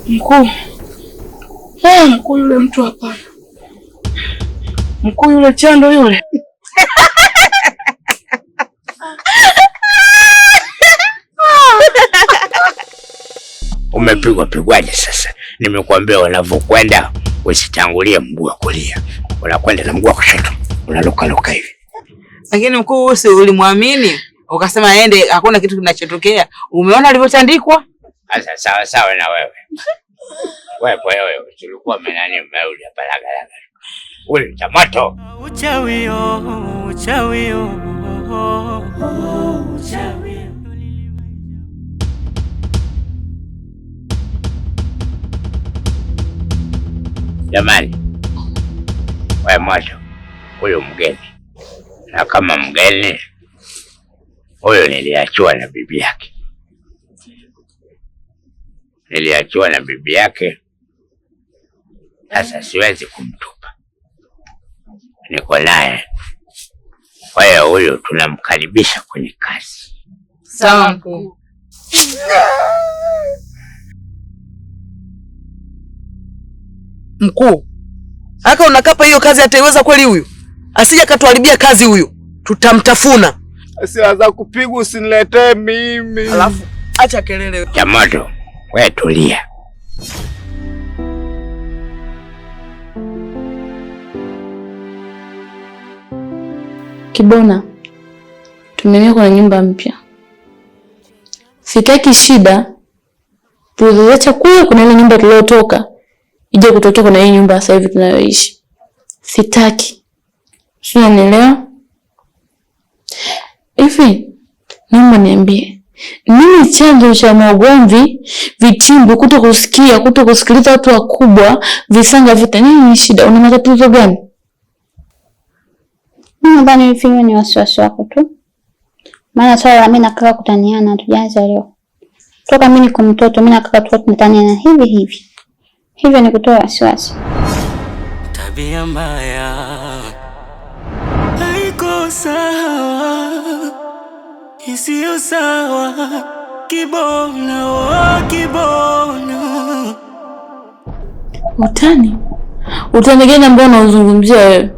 Mkuu. Mkuu yule mtu hapa. Mkuu yule Chando yule. Umepigwaje sasa? Nimekuambia unavyokwenda usitangulie mguu wa kulia. Unakwenda na mguu wa kushoto. Unaluka hivi. Lakini mkuu usi ulimwamini? Ukasema aende hakuna kitu kinachotokea. Umeona alivyotandikwa? Sasa sawa na wewe. Wewe ulikuwa menani mmeuli hapa laga. Ule Chamato. Uchawi. Jamani. Wewe Moto. Huyo mgeni. Na kama mgeni huyo niliachiwa na bibi yake. Sasa siwezi kumtupa. Niko naye. Kwa hiyo huyo tunamkaribisha kwenye kazi. Sawa mkuu. Mkuu. Haka unakapa hiyo kazi ataiweza kweli huyu? Asije katuharibia kazi huyu. Tutamtafuna. Asianza kupigwa usiniletee mimi. Alafu acha kelele. Chamato, wewe tulia. Kibona, tumehamia kwenye nyumba mpya. Sitaki shida. Tuliacha kule kuna ile nyumba tuliotoka. Ije kutoka kuna hii nyumba sasa hivi tunayoishi. Sitaki. Sio, unanielewa? Hivi, naomba niambie. Nini chanzo cha magomvi, vitimbu, kutokusikiliza watu wakubwa, visanga vita? Nini ni shida? Una matatizo gani? Mimi nadhani hivi ni wasiwasi wako tu. Maana swala la mimi na kaka kutaniana hatujaanza leo. Toka mimi niko mtoto, mimi na kaka tu tunataniana hivi. Hivyo ni kutoa wasiwasi. Tabia mbaya haiko sawa, isiyo sawa. Kibona. Utani gani ambao unauzungumzia wewe?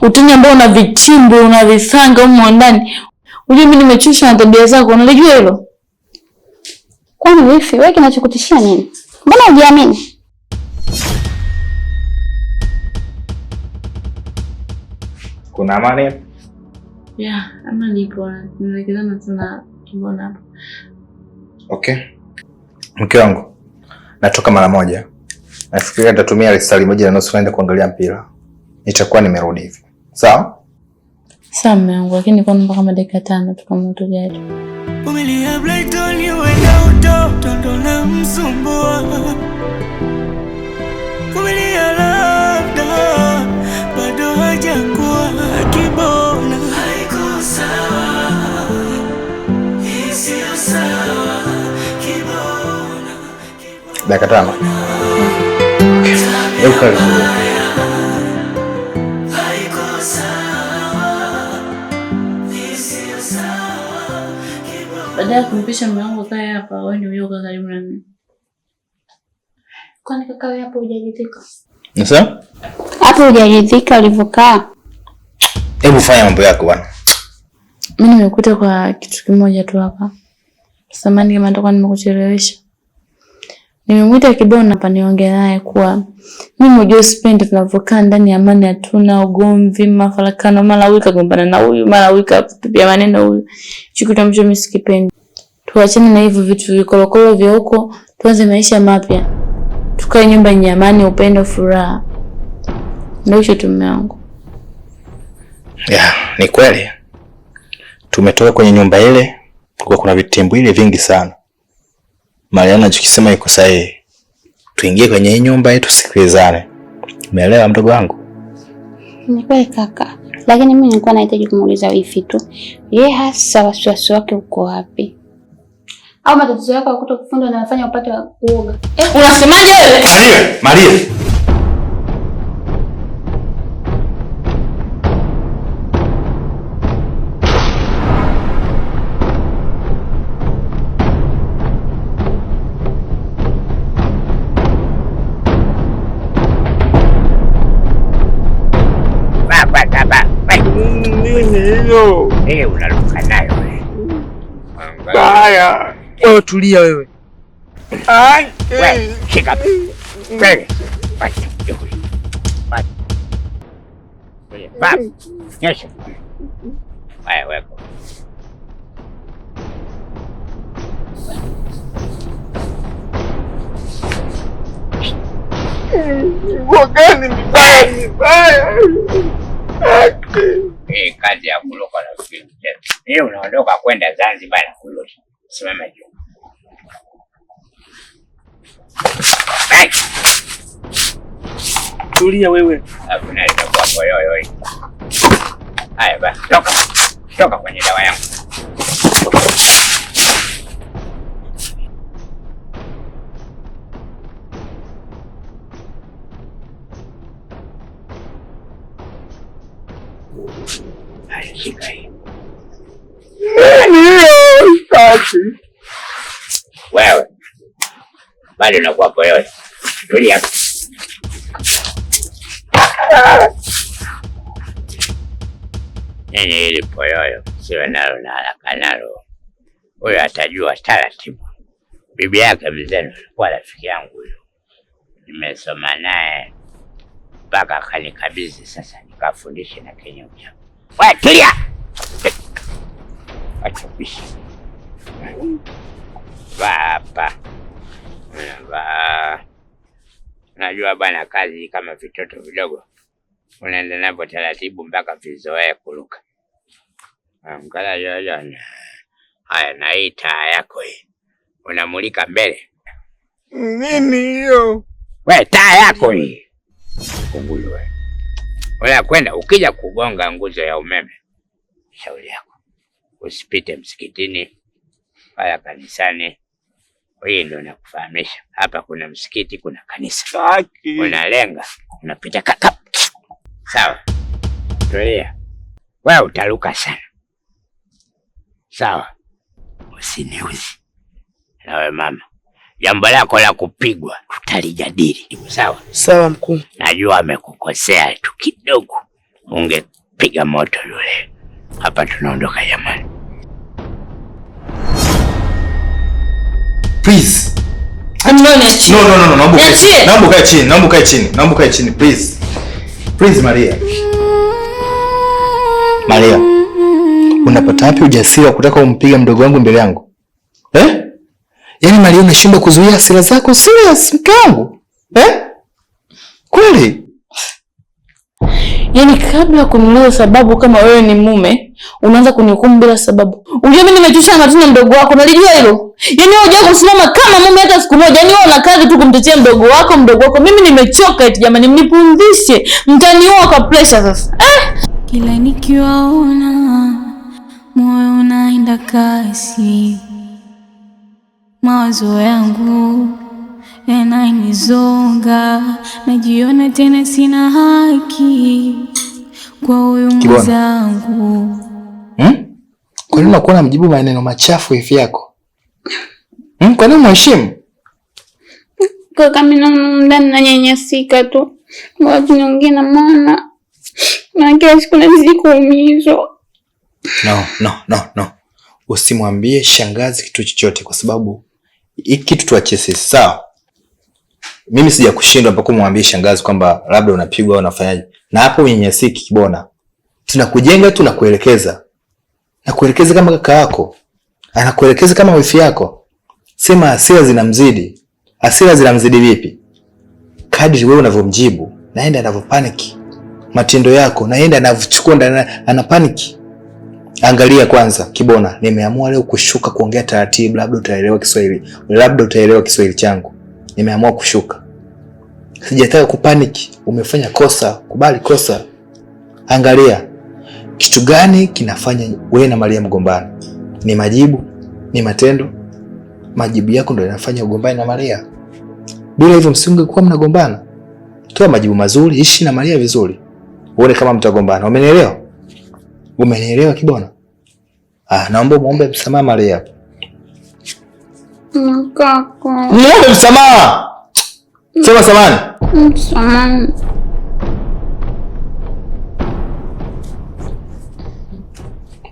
Utani ambao una vichimbo, una visanga huko ndani. Unajua mimi nimechoshwa na tabia zako, unajua hilo? Kwani wewe kinachokutishia nini? Mbona hujiamini? Kuna amani? Yeah, amani ipo. Tunaelekezana tuna Kibona hapo. Okay. Mke wangu, natoka mara moja. Nafikiria nitatumia risali moja na nusu kwenda kuangalia mpira. Nitakuwa nimerudi hivi. Sawa? Sawa mwanangu, lakini kwa namba kama dakika 5 tu kama utojaje. Umelia Brighton uenda utoto ndo na msumbua. Umelia labda bado hajakuwa. Kibona haiko sawa, isiyo sawa. Kibona dakika 5. Okay. Baada kumpisha mwanangu kae hapa, wewe ndio uko karibu na mimi. Kwani kaka wewe hapo hujaridhika? Sasa? Hapo hujaridhika ulivyokaa. Hebu fanya mambo yako bwana. Mimi nimekuta kwa kitu kimoja tu hapa. Samahani kama nitakuwa nimekuchelewesha. Nimemwita Kibona hapa niongee naye kuwa mimi mjue sipendi tunavokaa ndani ya amani, hatuna ugomvi, mafarakano, mara wika gombana na huyu, mara wika tupia maneno huyu. Kitu ambacho mimi sikipendi. Tuachane na hivyo vitu vikolokolo vya huko, tuanze maisha mapya. Tukae nyumba yenye amani, upendo, furaha. Ndio hicho tu mume wangu. Ni kweli. Tumetoka kwenye nyumba ile, kuna vitimbu ile vingi sana. Mariana anachokisema iko sahihi. Tuingie kwenye hii nyumba yetu tusikilizane. Umeelewa mdogo wangu? Ni kweli kaka. Lakini mimi nilikuwa nahitaji kumuuliza wifi tu. Yeye hasa wasiwasi wake uko wapi? Au matatizo yako kutokufunda na nafanya upate uoga. Unasemaje wewe? Maria. hiyo? Unaruka nayo wewe. Haya. Wewe tulia wewe. Wewe shika. Wewe. Acha. Baba. Nyosha. Wewe. Wagani mbaya. Kazi ya kuloka na fikiri. Unaondoka kwenda Zanzibar na kuloka. Simama juu. Tulia wewe. Hakuna itakuwa boyoyo. Haya basi, toka kwenye dawa yangu. Shika hii. Wewe bado unakuwa boyoyo. Tulia. Nini hili poyoyo, siwe nalo na haraka nalo. Huyo atajua taratibu. Bibi yake mzee alikuwa rafiki yangu huyo. Nimesoma naye mpaka akanikabidhi sasa nikafundishe na Kenya. Wewe tulia. Acha bishi. Baba. Najua bwana, kazi kama vitoto vidogo. Unaenda navyo taratibu mpaka vizoee kuruka. Mkala yoyo. Haya, na hii taa yako hii unamulika mbele. Nini hiyo? Wewe taa yako hii. Kungulu wewe. Unakwenda ukija kugonga nguzo ya umeme. Shauri yako. Usipite msikitini wala kanisani. Hii ndio nakufahamisha. Hapa kuna msikiti, kuna kanisa. Unalenga, unapita kaka. Sawa. Tulia. Wewe utaruka sana. Sawa. Usiniuzi. Nawe mama, jambo lako la kupigwa tutalijadili. Sawa? Sawa mkuu. Najua amekukosea tu kidogo. Ungepiga moto yule. Hapa tunaondoka jamani. Please. No, naomba kae chini. Please. Please Maria. Maria. Unapata wapi ujasiri wa kutaka umpiga mdogo wangu mbele yangu? Yaani Maria, unashindwa kuzuia hasira zako serious mke wangu? Kweli? Yaani kabla kuniuliza sababu kama wewe ni mume, unaanza kunihukumu bila sababu. Unajua mimi nimechusha matunda mdogo wako, unalijua hilo? Yaani wewe hujao kusimama kama mume hata siku moja. Yaani wewe unakaa tu kumtetea mdogo wako. Mimi nimechoka eti jamani, mnipumzishe. Mtaniua kwa pressure sasa. Kila nikiwaona moyo unaenda kasi. Mawazo yangu yananizonga, najiona tena sina haki kwa huyu mwenzangu. Kwa nini unakuwa unamjibu maneno machafu hivi yako? Kwa nini mheshimu? Kaka, mimi ndani nanyanyasika tu. Watu wengine na maana na kila siku nazidi kuumizwa. No. Usimwambie shangazi kitu chochote kwa sababu hiki kitu tuachie sisi, sawa? Mimi sija kushindwa mpaka kumwambia shangazi kwamba labda unapigwa au unafanyaje. Na hapo unyenyesiki Kibona. Tunakujenga, tunakuelekeza. Na kuelekeza kama kaka yako. Anakuelekeza kama wifi yako. Sema hasira zinamzidi. Hasira zinamzidi vipi? Kadri wewe unavyomjibu, naenda anavyopanic. Matendo yako naenda anavyochukua ana panic. Angalia kwanza Kibona, nimeamua leo kushuka kuongea taratibu, labda utaelewa Kiswahili changu. Nimeamua kushuka. Sijataka kupanic. Umefanya kosa, kubali kosa. Angalia kitu gani kinafanya wewe na Maria mgombane? Ni majibu, ni matendo. Majibu yako ndio yanafanya ugombane na Maria. Bila hivyo msingekuwa mnagombana. Toa majibu mazuri, ishi na Maria vizuri. Uone kama mtagombana. Umenielewa? Umenielewa Kibona? Naomba muombe msamaha Maria. Kaka. Muombe msamaha. Sema samahani.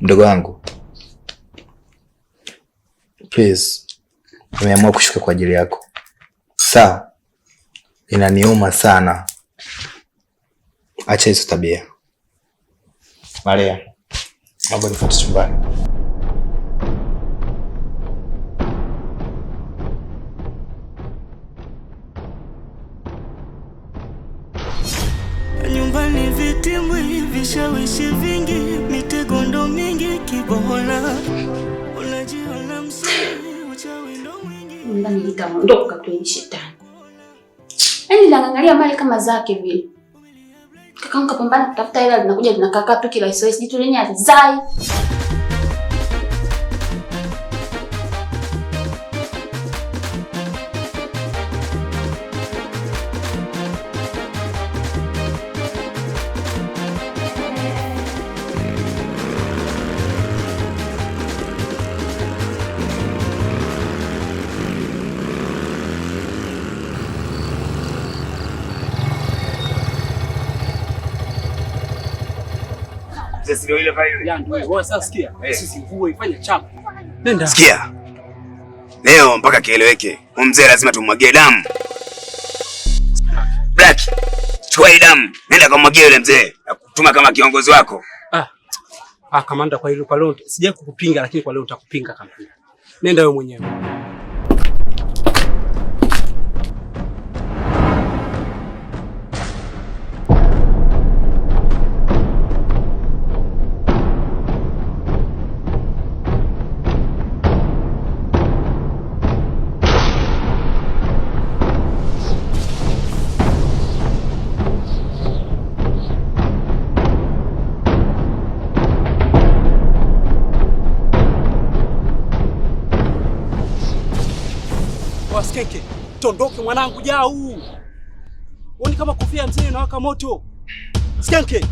Mdogo wangu, please, nimeamua kushuka kwa ajili yako. Sawa? Inaniuma sana. Acha hizo tabia. Maria, naomba nifuate chumbani. Nyumbani vitimbwi, vishawishi vingi, mitego ndo mingi, kibola. Unajiona msiri, uchawi ndo mwingi. Ndani nitaondoka kwa shetani. Yaani naangalia mali kama zake vile. Kakaangu kapambana kutafuta hela, linakuja linakaa tu kila SOS jitu lenye azai. Ndio ile pale. Ya ndio wewe sasa sikia. Sisi mvua ifanye chapa. Nenda. Sikia. Leo mpaka kieleweke. Mzee lazima tumwagie damu. Black. Chukua hii damu. Nenda kumwagia yule mzee. Nakutuma kama kiongozi wako. Kamanda, kwa hilo kwa leo sija kukupinga, lakini kwa leo nitakupinga kamanda. Nenda wewe mwenyewe. Waskeke, tondoke mwanangu jau. Uoni kama kofia mzee inawaka moto. Skenke.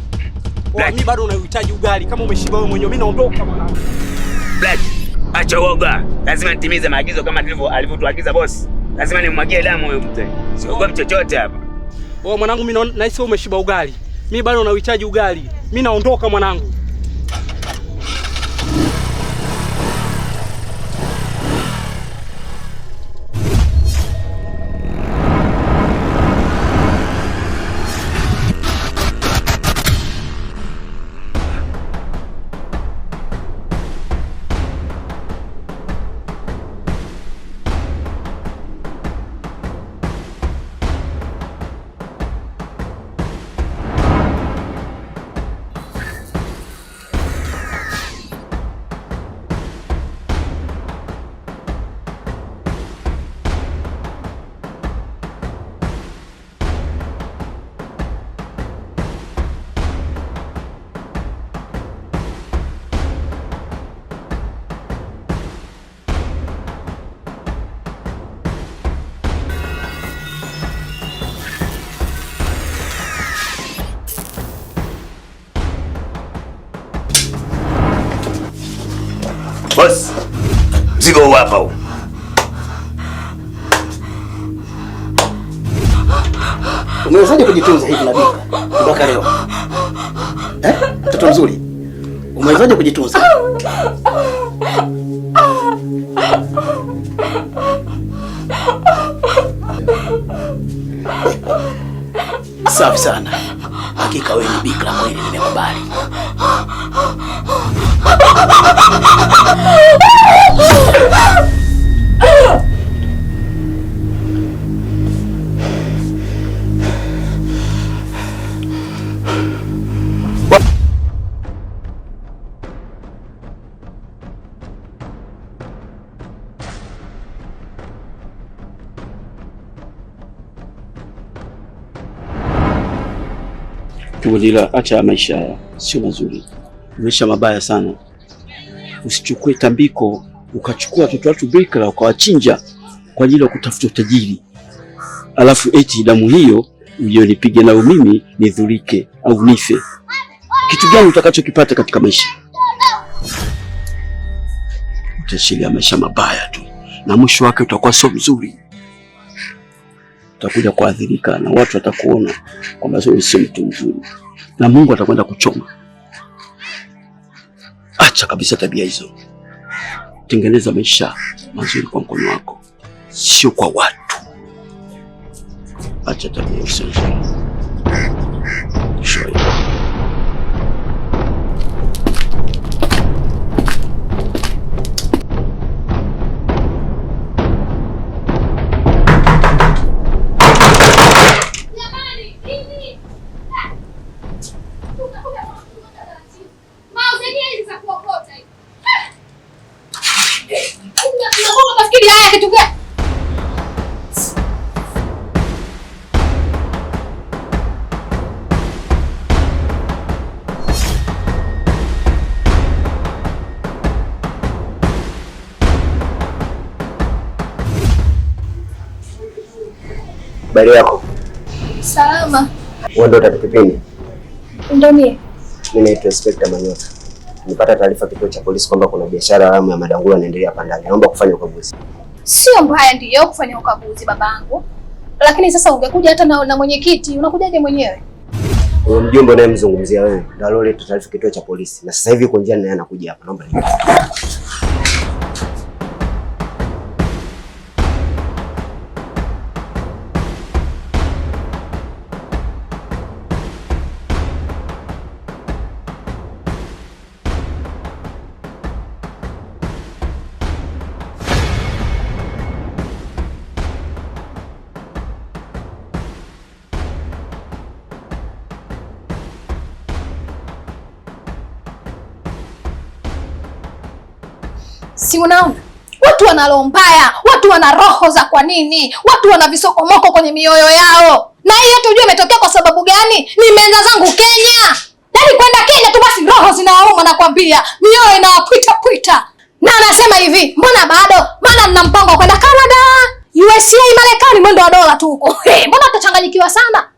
Mimi bado unahitaji ugali kama umeshiba wewe mwenyewe. Mimi naondoka mwanangu. Black, acha uoga. Lazima nitimize maagizo kama alivyotuagiza boss. Lazima nimwagie damu huyo mzee. Siogopi chochote hapa. Mwanangu, mimi nahisi wewe umeshiba ugali. Mimi bado unahitaji ugali. Mimi naondoka mwanangu. Boss, mzigo huu hapa huu. Umewezaje kujitunza hivi Nabika mpaka leo? Mtoto mzuri. Umewezaje kujitunza? Safi sana. Hakika wewe ni bikira kweli, nimekubali. Kiwalila, acha maisha haya, sio mazuri. Maisha mabaya sana. Usichukue tambiko ukachukua watoto watu bikira ukawachinja kwa ajili ya kutafuta utajiri. Alafu eti damu hiyo uliyonipiga nayo mimi nidhurike au nife. Kitu gani utakachokipata katika maisha? Utashilia maisha mabaya tu, na mwisho wake utakuwa sio mzuri. Utakuja kuadhirika na watu watakuona kwamba wewe sio mtu mzuri, na Mungu atakwenda kuchoma. Acha Acha kabisa tabia hizo. Tengeneza maisha mazuri kwa mkono wako, sio kwa watu. Acha tabia hizo. Shoya. Habari yako? Salama. Wewe ndo tatukipindi? Ndio mimi. Mimi naitwa Inspector Manyota. Nilipata taarifa kituo cha polisi kwamba kuna biashara haramu ya madanguro inaendelea hapa ndani. Naomba kufanya ukaguzi. Sio mbaya ndio kufanya ukaguzi babangu. Lakini sasa ungekuja hata na mwenyekiti, unakujaje mwenyewe? Huyo mjumbe unayemzungumzia wewe ndio aloleta taarifa kituo cha polisi. Na sasa hivi uko njiani naye anakuja hapa. Naomba nipe. Si unaona? Watu wana roho mbaya, watu wana roho za kwa nini? Watu wana visokomoko kwenye mioyo yao. Na hii yote unajua imetokea kwa sababu gani? Nimeenda zangu Kenya. Yaani kwenda Kenya tu basi roho zinauma nakwambia. Mioyo inawapita pita. Na anasema hivi, mbona bado? Maana nina mpango wa kwenda Canada, USA, Marekani, mwendo wa dola tu huko. Mbona utachanganyikiwa sana?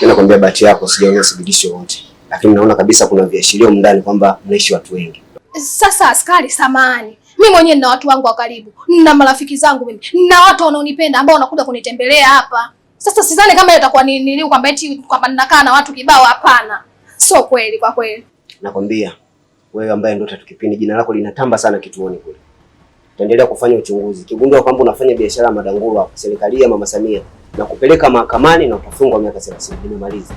Mimi nakwambia bahati yako sijaona thibitisho wote. Lakini naona kabisa kuna viashirio ndani kwamba mnaishi watu wengi. Sasa askari samani. Mimi mwenyewe nina watu wangu wa karibu. Nina marafiki zangu mimi. Nina watu wanaonipenda ambao wanakuja kunitembelea hapa. Sasa sidhani kama itakuwa ni kwamba eti kwamba ninakaa na watu kibao, hapana. Sio kweli kwa kweli. Nakwambia wewe ambaye ndio tatukipindi, jina lako linatamba sana kituoni kule. Tutaendelea kufanya uchunguzi. Kigundua kwamba unafanya biashara ya madanguro hapo serikali ya Mama Samia na kupeleka mahakamani na utafungwa miaka 30. Nimemaliza.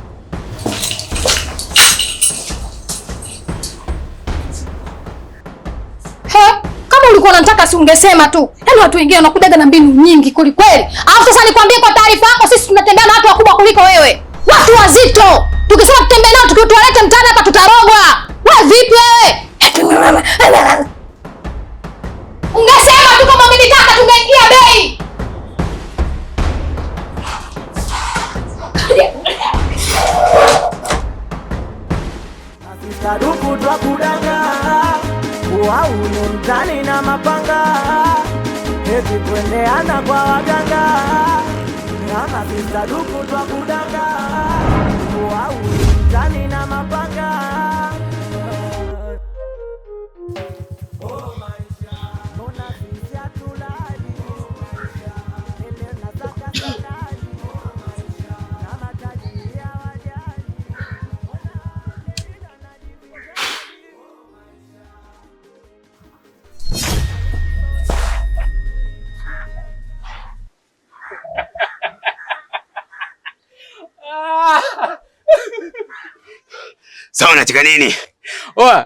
Kama ulikuwa unataka si ungesema tu. Yaani watu wengine wanakujaga na mbinu nyingi kweli kweli. Alafu sasa nikwambie kwa taarifa yako, sisi tunatembea na watu wakubwa kuliko wewe. Watu wazito. Tukisema tutembee nao tukiwaleta mtaani hapa tutarogwa. Wewe vipi wewe? Ungesema tu kama mimi nitaka tungeingia bei. Saduku twa kudanga au mtani na mapanga eti kwendeana kwa waganga kama saduku twa kudanga au mtani na mapanga. Sawa, unacheka nini? Oa.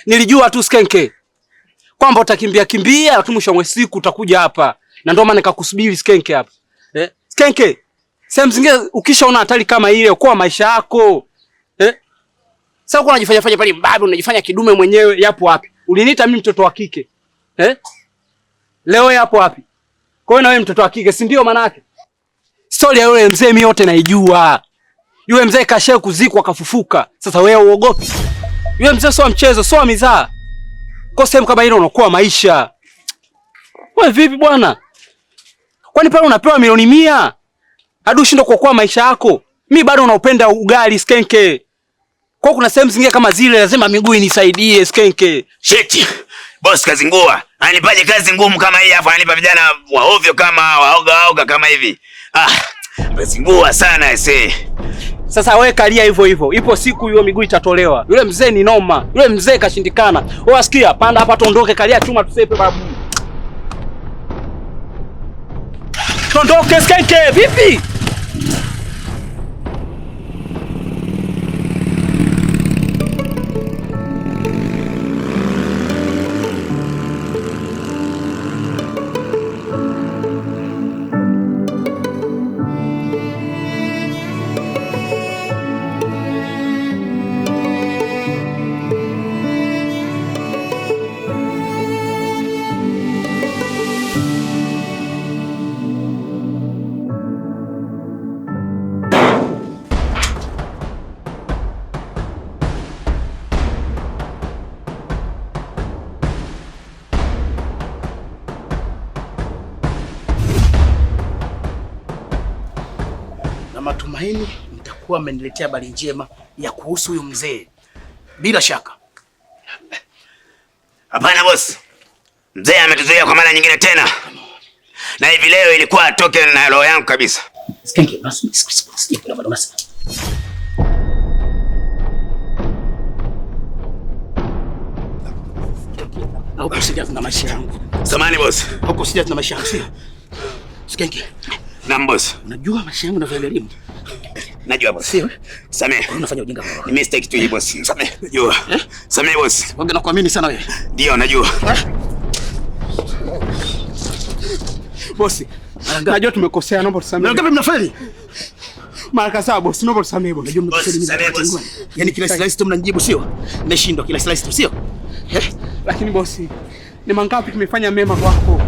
Nilijua tu Skenke kwamba utakimbia kimbia tu, mwisho wa siku utakuja hapa. Na ndio maana nikakusubiri Skenke hapa. Skenke, sehemu zingine ukishaona hatari kama ile kwa maisha yako. Sasa uko unajifanya pale mbabe, unajifanya kidume mwenyewe, yapo wapi? Uliniita mimi mtoto wa kike. Leo yapo wapi? Kwa hiyo na wewe mtoto wa kike, si ndio maana yake? Story ya yule mzee mimi yote naijua. Yule mzee kashe kuzikwa kafufuka. Sasa wewe uogopi? Yule mzee sio mchezo, sio mizaa. Kwa sehemu kama ile unakuwa maisha. Wewe vipi bwana? Kwani pale unapewa milioni 100? Hadi ushinde kuokoa maisha yako. Mimi bado unaupenda ugali Skenke. Kwa kuna sehemu zingine kama zile lazima miguu inisaidie Skenke. Shit. Boss kazingua. Anipaje kazi ngumu kama hii afa anipa vijana wa ovyo kama waoga kama hivi. Kazingua sana ese. Sasa wewe kalia hivyo hivyo. Ipo siku hiyo miguu itatolewa. Yule mzee ni noma. Yule mzee kashindikana. Wewe wasikia, panda hapa tuondoke, kalia chuma tusepe babu. Tuondoke Skenke, vipi? Matumaini mtakuwa mmeniletea habari njema ya kuhusu huyu mzee. Bila shaka. Hapana boss. Mzee ametuzuia kwa mara nyingine tena. Na hivi leo ilikuwa atoke na roho yangu kabisa. Skenke, nasikia kuna bado nasikia. Hauko serious na maisha yangu. Samahani boss. Hauko serious na maisha yangu, sio? Skenke. Naam boss. Unajua maisha yangu yanavyogharimu. Najua boss. Sio? Samehe. Unafanya ujinga. Ni mistake tu hii boss. Samehe. Najua. Samehe boss. Wanga nakuamini sana wewe. Ndio najua. Boss. Najua tumekosea, naomba tusamehe. Ngapi mnafeli? Mara kadhaa boss, naomba tusamehe boss. Najua mnakosea mimi. Yaani kila slice tu mnanijibu sio? Nimeshindwa kila slice tu sio? Lakini boss, ni mangapi tumefanya mema kwako?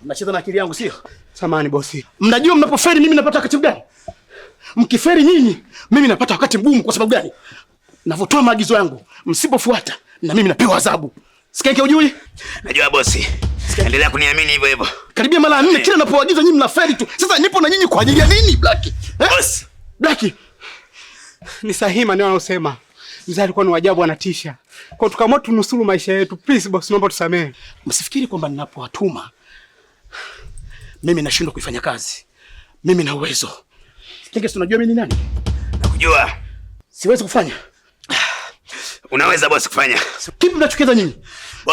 Mnacheza na akili yangu sio? Samahani bosi. Mnajua mnapoferi mimi napata wakati gani? Mkiferi nyinyi, mimi napata wakati mgumu kwa sababu gani? Navotoa maagizo yangu, msipofuata na mimi napewa adhabu. Skenke hujui? Najua bosi. Endelea kuniamini hivyo hivyo. Karibia mara 4 kila napoagiza nyinyi mnaferi tu. Sasa nipo na nyinyi kwa ajili ya nini, Black? Boss. Black. Ni sahihi maneno anayosema. Mzee alikuwa ni wajabu, anatisha. Kwa tukaamua tunusuru maisha yetu. Please boss, naomba tusamehe. Msifikiri kwamba ninapowatuma mimi nashindwa kuifanya kazi. Mimi na uwezo. Skenke, unajua mimi ni nani? Nakujua. Siwezi kufanya. Unaweza boss kufanya. Kipi mnachokiza nyinyi?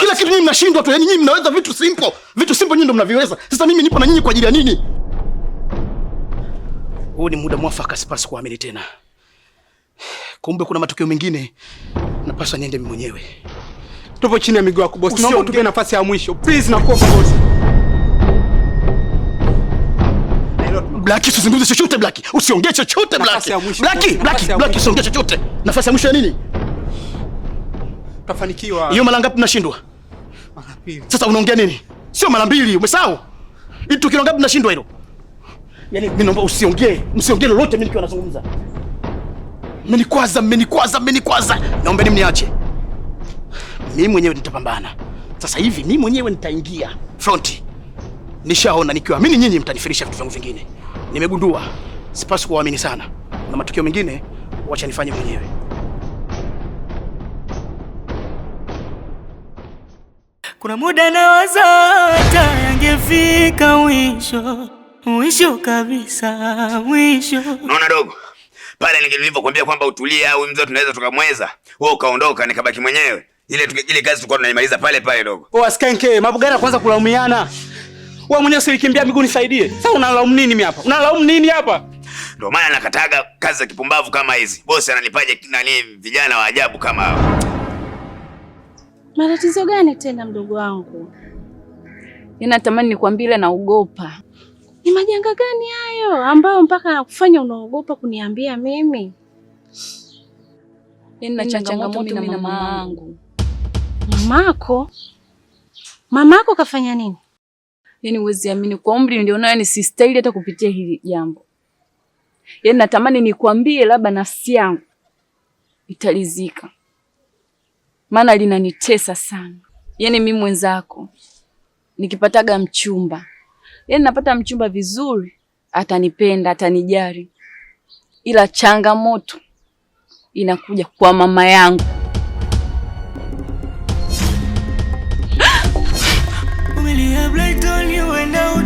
Kila kitu nyinyi mnashindwa tu. Yaani nyinyi mnaweza vitu simple. Vitu simple nyinyi ndio mnaviweza. Sasa mimi nipo na nyinyi kwa ajili ya nini? Huu ni muda mwafaka, sipaswi kuamini tena. Kumbe kuna matukio mengine napaswa niende mimi mwenyewe. Tupo chini ya miguu yako boss. Naomba tupe nafasi ya mwisho. Please nakuomba boss. Black, usizungumze chochote Black. Usiongee chochote Black. Black, usiongee chochote. Nafasi ya mwisho ya nini? Tafanikiwa. Hiyo mara ngapi mnashindwa? Mara 2. Sasa unaongea nini? Sio mara 2, umesahau? Itu kilo ngapi mnashindwa hilo? Yaani mimi naomba msiongee lolote mimi nikiwa nazungumza. Mmenikwaza. Naomba mniache. Mimi mwenyewe nitapambana. Sasa hivi mimi mwenyewe nitaingia front. Nishaona nikiwaamini nyinyi mtanifirisha vitu vyangu vingine. Nimegundua sipaswi kuamini sana. Na matukio mengine wacha nifanye mwenyewe. Kuna muda nawaza hata yangefika mwisho kabisa, mwisho. Unaona dogo? Pale nilivyokuambia kwamba utulie au mzee tunaweza tukamweza. Wewe ukaondoka nikabaki mwenyewe. Ile kazi tulikuwa tunaimaliza pale dogo. Oh Skenke, mambo gani kwanza kulaumiana? Wewe mwenyewe usikimbia miguu nisaidie. Sasa unalaumu nini mimi hapa? Unalaumu nini hapa? Ndio maana nakataga kazi za kipumbavu kama hizi. Bosi ananipaje nani vijana wa ajabu kama hao. Matatizo gani tena mdogo wangu? Ninatamani nikwambie ile naogopa. Ni majanga gani hayo ambayo mpaka nakufanya unaogopa kuniambia mimi? Nina changamoto mimi na mamangu. Mamako? Mamako kafanya nini? Yaani huwezi amini, kwa umri ndio nayo ni sistahili hata kupitia hili jambo. Yaani natamani nikwambie labda nafsi yangu italizika. Maana linanitesa sana. Yaani mimi mwenzako nikipataga mchumba, yaani napata mchumba vizuri, atanipenda, atanijali. Ila changamoto inakuja kwa mama yangu. uenda